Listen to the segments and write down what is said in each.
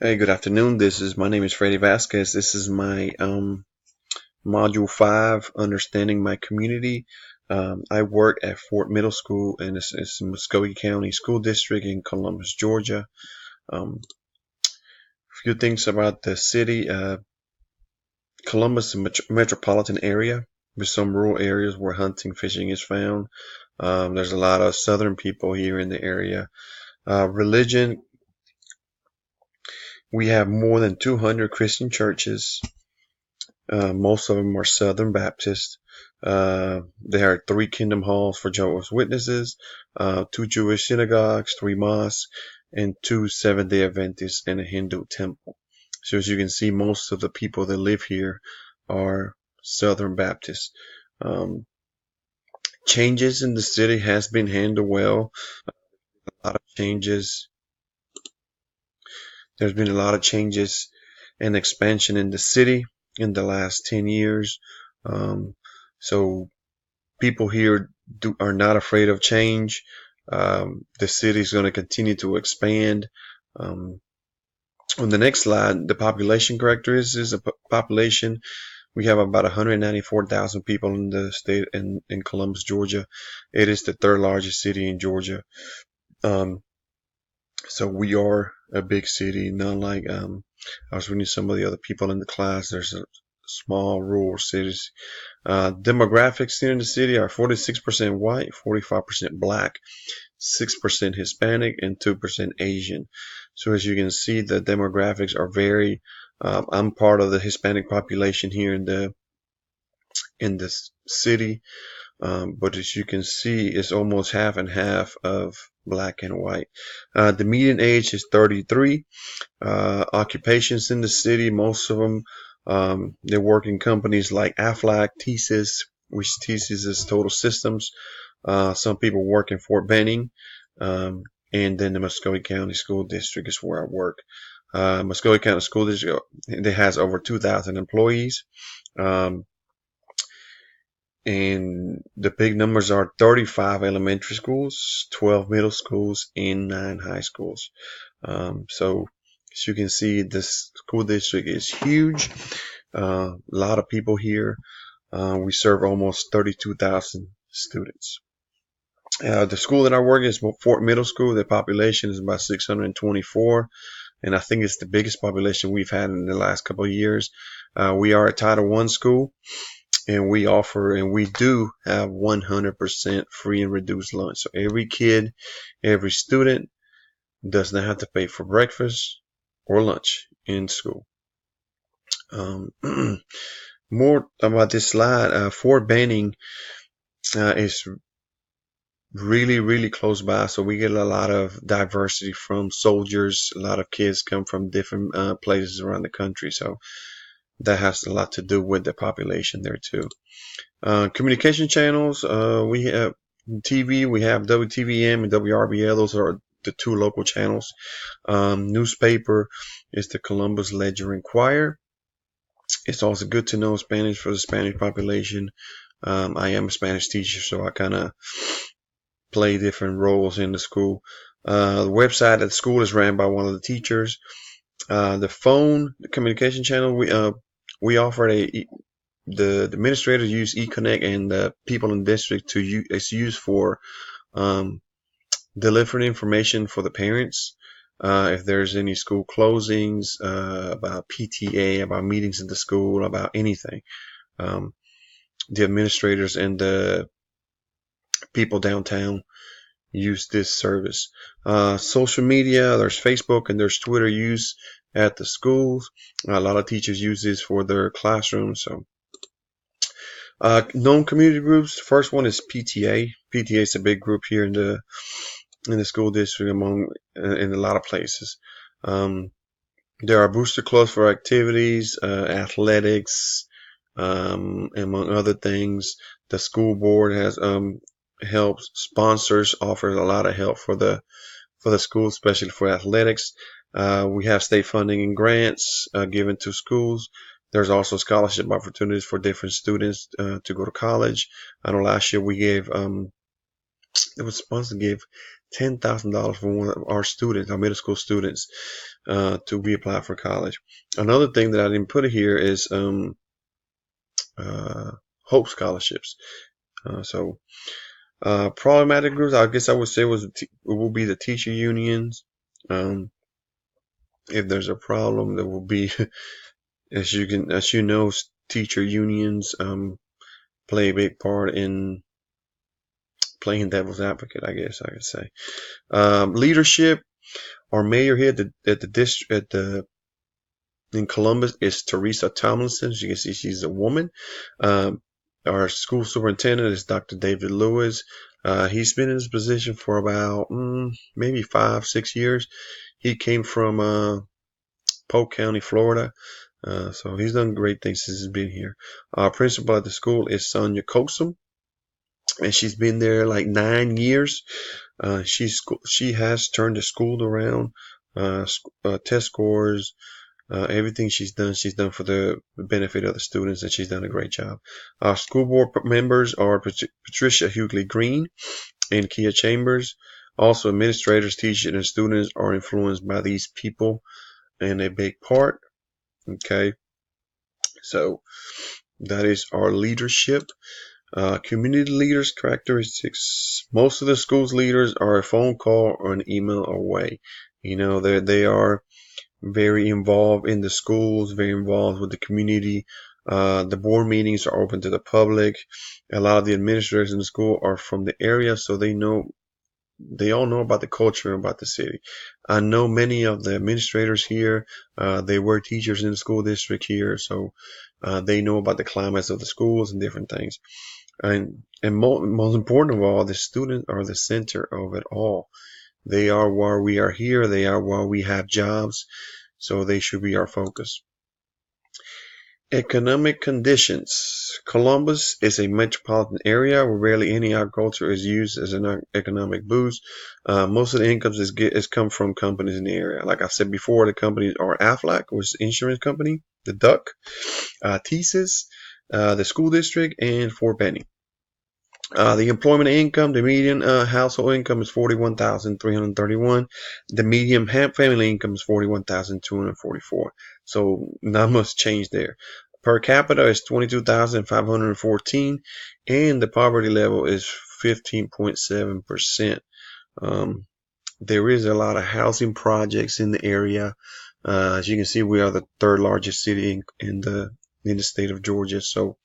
Hey, good afternoon. My name is Freddy Vasquez. This is my module 5, understanding my community. I work at Fort Middle School, and it's in Muskogee County School District in Columbus, Georgia. A few things about the city. Columbus is a metropolitan area with some rural areas where hunting, fishing is found. There's a lot of southern people here in the area. Religion, we have more than 200 Christian churches. Most of them are Southern Baptist. There are 3 Kingdom Halls for Jehovah's Witnesses, 2 Jewish synagogues, 3 mosques, and 2 Seventh-day Adventists and a Hindu temple. So as you can see, most of the people that live here are Southern Baptists. Um, Changes in the city has been handled well. A lot of changes. There's been a lot of changes and expansion in the city in the last 10 years. Um, so people here are not afraid of change. The city is going to continue to expand. Um, on the next slide, the population characteristics of population. We have about 194,000 people in the state in Columbus, Georgia. It is the third largest city in Georgia. Um, so we are a big city, not like I was reading some of the other people in the class. There's a small rural cities. Demographics here in the city are 46% white, 45% black, 6% Hispanic, and 2% Asian. So as you can see, the demographics are very. I'm part of the Hispanic population here in this city, but as you can see, it's almost half and half of black and white. The median age is 33. Occupations in the city, most of them, they work in companies like Aflac, TSYS, which TSYS is Total Systems. Some people work in Fort Benning, and then the Muskogee County School District is where I work. Muskogee County School District, it has over 2,000 employees. Um, and the big numbers are 35 elementary schools, 12 middle schools, and 9 high schools. So as you can see, this school district is huge. A lot of people here. We serve almost 32,000 students. The school that I work in is Fort Middle School. The population is about 624, and I think it's the biggest population we've had in the last couple of years. We are a Title I school, and we do have 100% free and reduced lunch. So every kid, every student does not have to pay for breakfast or lunch in school. Um, More about this slide. Fort Benning is really, really close by, so we get a lot of diversity from soldiers. A lot of kids come from different places around the country, so that has a lot to do with the population there too. Communication channels, we have TV, we have WTVM and WRBL. Those are the 2 local channels. Newspaper is the Columbus Ledger Enquirer. It's also good to know Spanish for the Spanish population. I am a Spanish teacher, so I kind of play different roles in the school. The website at the school is ran by one of the teachers. The communication channel, we offer the administrators use eConnect, and the people in the district it's used for delivering information for the parents. If there's any school closings, about PTA, about meetings in the school, about anything, the administrators and the people downtown use this service. Social media, there's Facebook and there's Twitter use at the schools. A lot of teachers use this for their classrooms. So, known community groups. First one is PTA. PTA is a big group here in the school district in a lot of places. There are booster clubs for activities, athletics, among other things. The school board has helps sponsors, offers a lot of help for the school, especially for athletics. We have state funding and grants given to schools. There's also scholarship opportunities for different students to go to college. I know last year we gave It was supposed to give $10,000 for one of our students, our middle school students, to reapply for college. Another thing that I didn't put here is Hope scholarships. Problematic groups, I guess I would say it will be the teacher unions. If there's a problem, there will be, as you know, teacher unions play a big part in playing devil's advocate, I guess I could say. Leadership. Our mayor here at the district in Columbus is Teresa Tomlinson. As you can see, she's a woman. Our school superintendent is Dr. David Lewis. He's been in this position for about maybe 5-6 years. He came from Polk County, Florida. So he's done great things since he's been here. Our principal at the school is Sonia Kosum, and she's been there like 9 years. She has turned the school around. Test scores, everything she's done for the benefit of the students, and she's done a great job. Our school board members are Patricia Hughley Green and Kia Chambers. Also, administrators, teachers, and students are influenced by these people in a big part. Okay, so that is our leadership. Community leaders characteristics. Most of the school's leaders are a phone call or an email away. You know, they are very involved in the schools, very involved with the community. The board meetings are open to the public. A lot of the administrators in the school are from the area, so they all know about the culture and about the city. I know many of the administrators here, they were teachers in the school district here, so they know about the climates of the schools and different things. And most important of all, the students are the center of it all. They are why we are here. They are why we have jobs. So they should be our focus. Economic conditions. Columbus is a metropolitan area where rarely any agriculture is used as an economic boost. Most of the incomes is come from companies in the area. Like I said before, the companies are Aflac, which is an insurance company, the Duck, TSYS, the school district, and Fort Benning. The employment income, the median household income is $41,331. The median family income is $41,244. So not much change there. Per capita is $22,514, and the poverty level is 15.7%. There is a lot of housing projects in the area. As you can see, we are the third largest city in the state of Georgia. So.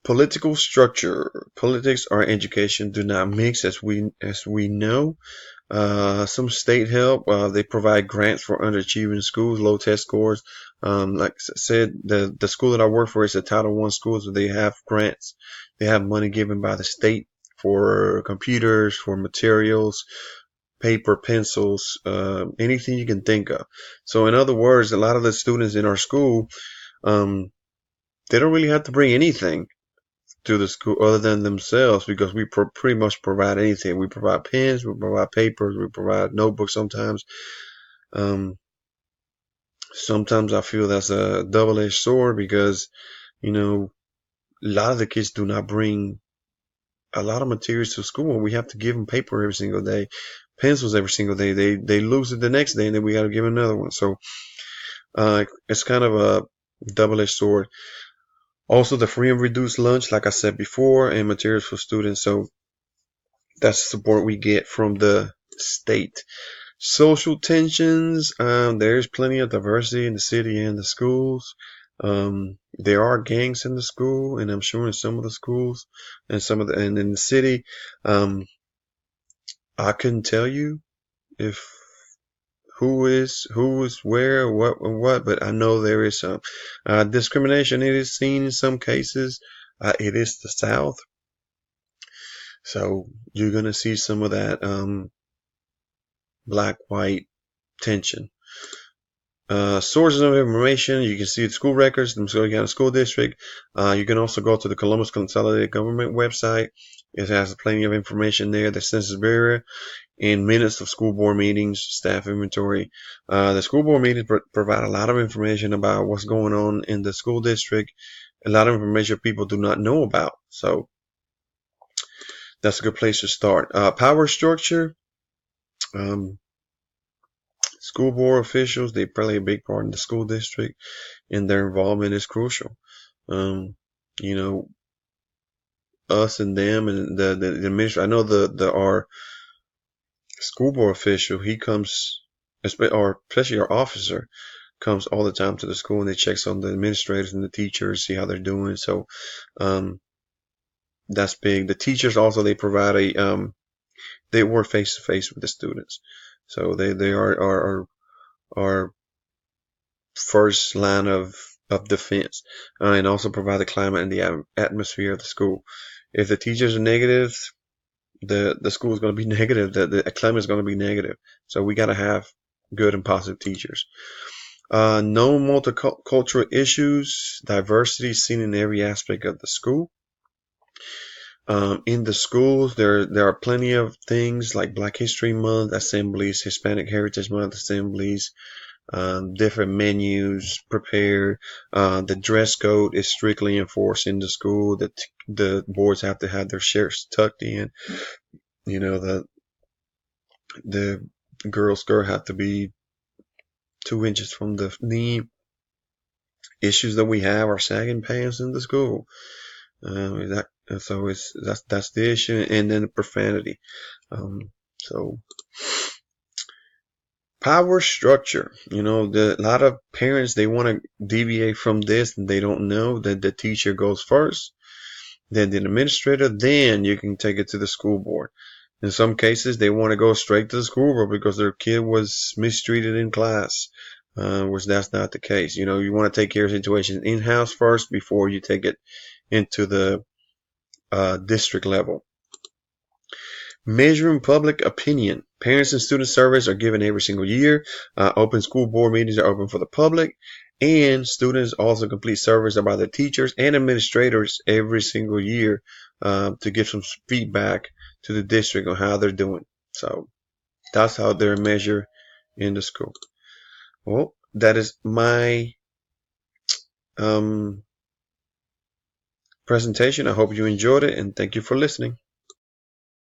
Political structure. Politics or education do not mix, as we know. Some state help. They provide grants for underachieving schools, low test scores. Like I said, the school that I work for is a Title I school, so they have grants. They have money given by the state for computers, for materials, paper, pencils, anything you can think of. So in other words, a lot of the students in our school, they don't really have to bring anything to the school other than themselves, because we pretty much provide anything. We provide pens, we provide papers, we provide notebooks sometimes. Sometimes I feel that's a double-edged sword, because, you know, a lot of the kids do not bring a lot of materials to school. We have to give them paper every single day, pencils every single day. They lose it the next day, and then we got to give them another one. So it's kind of a double-edged sword. Also, the free and reduced lunch, like I said before, and materials for students. So that's the support we get from the state. Social tensions. There's plenty of diversity in the city and the schools. There are gangs in the school, and I'm sure in some of the schools and and in the city. I couldn't tell you if who is where, what, but I know there is some discrimination. It is seen in some cases. It is the South, so you're gonna see some of that black-white tension. Sources of information. You can see the school records, the Muscogee County School District. You can also go to the Columbus Consolidated Government website. It has plenty of information there. The Census Bureau and minutes of school board meetings, staff inventory. The school board meetings provide a lot of information about what's going on in the school district. A lot of information people do not know about. So that's a good place to start. Power structure. Um, School board officials, they play a big part in the school district, and their involvement is crucial. Um, you know, us and them and the administration. I know our school board official, he comes, or especially our officer, comes all the time to the school and they checks on the administrators and the teachers, see how they're doing. So, um, that's big. The teachers also, they provide they work face to face with the students. So they are our first line of defense, and also provide the climate and the atmosphere of the school. If the teachers are negative, the school is going to be negative. The climate is going to be negative. So we got to have good and positive teachers. No multicultural issues, diversity seen in every aspect of the school. In the schools, there are plenty of things like Black History Month assemblies, Hispanic Heritage Month assemblies, different menus prepared. The dress code is strictly enforced in the school. The boards have to have their shirts tucked in. You know, the girl's skirt have to be 2 inches from the knee. Issues that we have are sagging pants in the school. That's the issue, and then the profanity. So power structure. A lot of parents, they want to deviate from this, and they don't know that the teacher goes first, then the administrator, then you can take it to the school board. In some cases, they want to go straight to the school board because their kid was mistreated in class, which that's not the case. You want to take care of situations in-house first before you take it into the district level. Measuring public opinion. Parents and student surveys are given every single year. Open school board meetings are open for the public. And students also complete surveys about the teachers and administrators every single year to give some feedback to the district on how they're doing. So that's how they're measured in the school. Well, that is my presentation. I hope you enjoyed it, and thank you for listening.